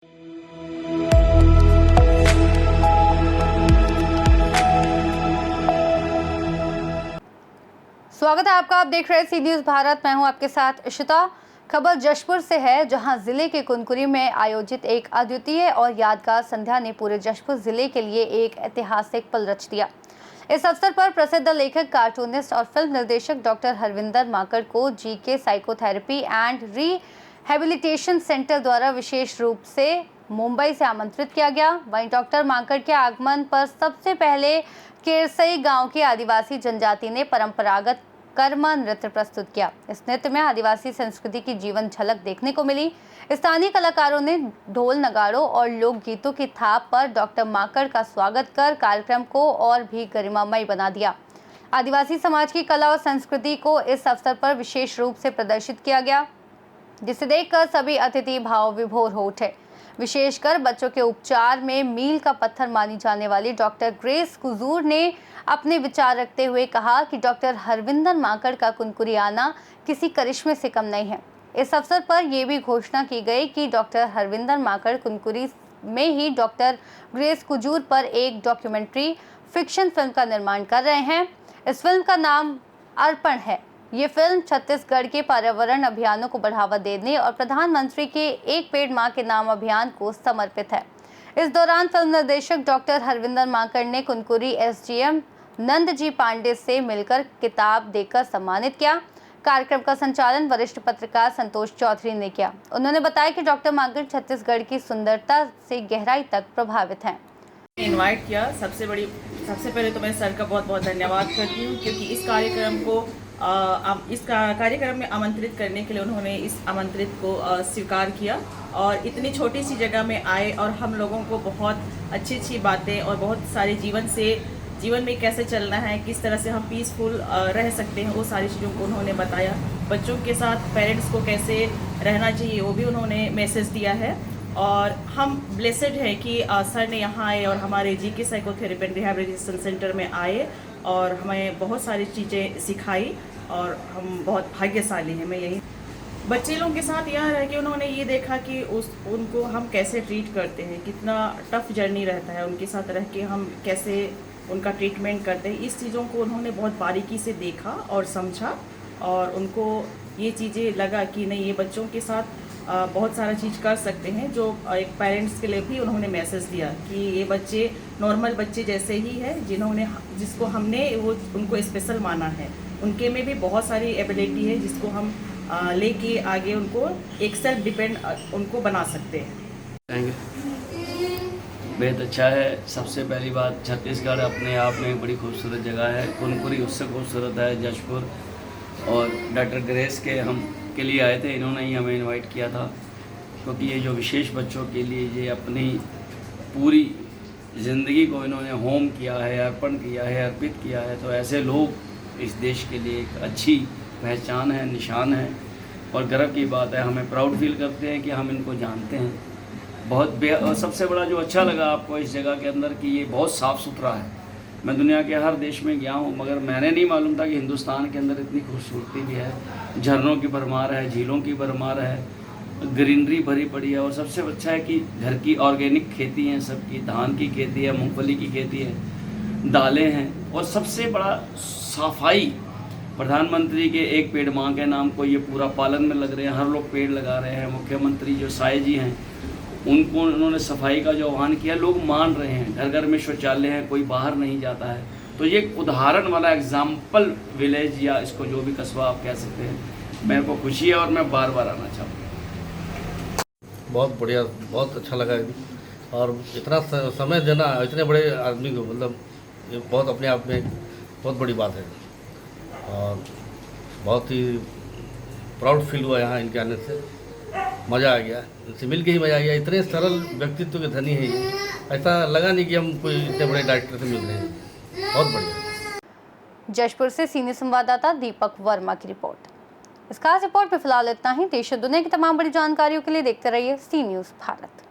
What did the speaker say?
स्वागत है आपका। आप देख रहे हैं सी न्यूज़ भारत। मैं हूं आपके साथ इशिता। खबर जशपुर से है, जहां जिले के कुनकुरी में आयोजित एक अद्वितीय और यादगार संध्या ने पूरे जशपुर जिले के लिए एक ऐतिहासिक पल रच दिया। इस अवसर पर प्रसिद्ध लेखक, कार्टूनिस्ट और फिल्म निर्देशक डॉक्टर हरविंदर माकड़ को GK psychotherapy and rehabilitation centre द्वारा विशेष रूप से मुंबई से आमंत्रित किया गया। वहीं डॉक्टर माकड़ के आगमन पर सबसे पहले केरसई गांव की आदिवासी जनजाति ने परंपरागत कर्मा नृत्य प्रस्तुत किया। इस नृत्य में आदिवासी संस्कृति की जीवन झलक देखने को मिली। स्थानीय कलाकारों ने ढोल, नगाड़ों और लोकगीतों की थाप पर डॉक्टर माकड़ का स्वागत कर कार्यक्रम को और भी गरिमामय बना दिया। आदिवासी समाज की कला और संस्कृति को इस अवसर पर विशेष रूप से प्रदर्शित किया गया, जिसे देखकर सभी अतिथि भाव विभोर हो उठे। विशेषकर बच्चों के उपचार में मील का पत्थर मानी जाने वाली डॉक्टर ग्रेस कुजूर ने अपने विचार रखते हुए कहा कि डॉक्टर हरविंदर माकड़ का कुनकुरी आना किसी करिश्मे से कम नहीं है। इस अवसर पर यह भी घोषणा की गई कि डॉक्टर हरविंदर माकड़ कुनकुरी में ही डॉक्टर ग्रेस कुजूर पर एक डॉक्यूमेंट्री फिक्शन फिल्म का निर्माण कर रहे हैं। इस फिल्म का नाम अर्पण है। ये फिल्म छत्तीसगढ़ के पर्यावरण अभियानों को बढ़ावा देने और प्रधानमंत्री के एक पेड़ मां के नाम अभियान को समर्पित है। इस दौरान फिल्म निर्देशक डॉक्टर हरविंदर माकड़ ने कुनकुरी एसडीएम नंदजी पांडे से मिलकर किताब देकर सम्मानित किया। कार्यक्रम का संचालन वरिष्ठ पत्रकार संतोष चौधरी ने किया। उन्होंने बताया कि डॉक्टर माकड़ छत्तीसगढ़ की सुंदरता से गहराई तक प्रभावित हैं। इनवाइट किया, सबसे पहले तो मैं सर का बहुत बहुत धन्यवाद करती हूँ, क्योंकि इस कार्यक्रम में आमंत्रित करने के लिए उन्होंने इस आमंत्रित को स्वीकार किया और इतनी छोटी सी जगह में आए और हम लोगों को बहुत अच्छी बातें और बहुत सारे जीवन में कैसे चलना है, किस तरह से हम पीसफुल रह सकते हैं, वो सारी चीज़ों को उन्होंने बताया। बच्चों के साथ पेरेंट्स को कैसे रहना चाहिए वो भी उन्होंने मैसेज दिया है। और हम ब्लेसेड हैं कि सर ने यहाँ आए और हमारे GK psychotherapy and rehabilitation centre में आए और हमें बहुत सारी चीज़ें सिखाई और हम बहुत भाग्यशाली हैं। मैं यही बच्चे लोगों के साथ यहाँ रह के उन्होंने ये देखा कि उनको हम कैसे ट्रीट करते हैं, कितना टफ जर्नी रहता है उनके साथ रह के, हम कैसे उनका ट्रीटमेंट करते हैं। इस चीज़ों को उन्होंने बहुत बारीकी से देखा और समझा और उनको ये चीज़ें लगा कि नहीं, ये बच्चों के साथ बहुत सारा चीज़ कर सकते हैं। जो एक पेरेंट्स के लिए भी उन्होंने मैसेज दिया कि ये बच्चे नॉर्मल बच्चे जैसे ही है, जिसको हमने वो उनको स्पेशल माना है, उनके में भी बहुत सारी एबिलिटी है जिसको हम लेके आगे उनको एक सेल्फ डिपेंड उनको बना सकते हैं। बेहद अच्छा है। सबसे पहली बात, छत्तीसगढ़ अपने आप में एक बड़ी खूबसूरत जगह है। कुनकुरी उससे खूबसूरत है, जशपुर। और डॉक्टर ग्रेस के लिए आए थे, इन्होंने ही हमें इनवाइट किया था, क्योंकि ये जो विशेष बच्चों के लिए ये अपनी पूरी ज़िंदगी को इन्होंने होम किया है, अर्पण किया है, अर्पित किया है। तो ऐसे लोग इस देश के लिए एक अच्छी पहचान है, निशान है और गर्व की बात है। हमें प्राउड फील करते हैं कि हम इनको जानते हैं बहुत। और सबसे बड़ा जो अच्छा लगा आपको इस जगह के अंदर कि ये बहुत साफ़ सुथरा है। मैं दुनिया के हर देश में गया हूँ, मगर मैंने नहीं मालूम था कि हिंदुस्तान के अंदर इतनी खूबसूरती भी है। झरनों की भरमार है, झीलों की भरमार है, ग्रीनरी भरी पड़ी है। और सबसे अच्छा है कि घर की ऑर्गेनिक खेती है, सबकी धान की खेती है, मूंगफली की खेती है, दालें हैं। और सबसे बड़ा सफाई, प्रधानमंत्री के एक पेड़ मां के नाम को ये पूरा पालन में लग रहे हैं, हर लोग पेड़ लगा रहे हैं। मुख्यमंत्री जो साय जी हैं, उनको उन्होंने सफाई का जो आह्वान किया, लोग मान रहे हैं। घर घर में शौचालय है, कोई बाहर नहीं जाता है। तो ये एक उदाहरण वाला एग्जाम्पल विलेज, या इसको जो भी कस्बा आप कह सकते हैं, मेरे को खुशी है और मैं बार बार आना चाहूँगा। बहुत बढ़िया, बहुत अच्छा लगा। और इतना समय देना इतने बड़े आदमी को, मतलब ये बहुत अपने आप में बहुत बड़ी बात है। और बहुत ही प्राउड फील हुआ यहाँ इनके आने से। मज़ा आ गया, इनसे मिल के ही मज़ा आ गया। इतने सरल व्यक्तित्व के धनी है ये, ऐसा लगा नहीं कि हम कोई इतने बड़े डायरेक्टर से मिल रहे हैं। बहुत बढ़िया। जशपुर से सीनियर संवाददाता दीपक वर्मा की रिपोर्ट। इस खास रिपोर्ट में फिलहाल इतना ही। देश और दुनिया की तमाम बड़ी जानकारियों के लिए देखते रहिए सी न्यूज़ भारत।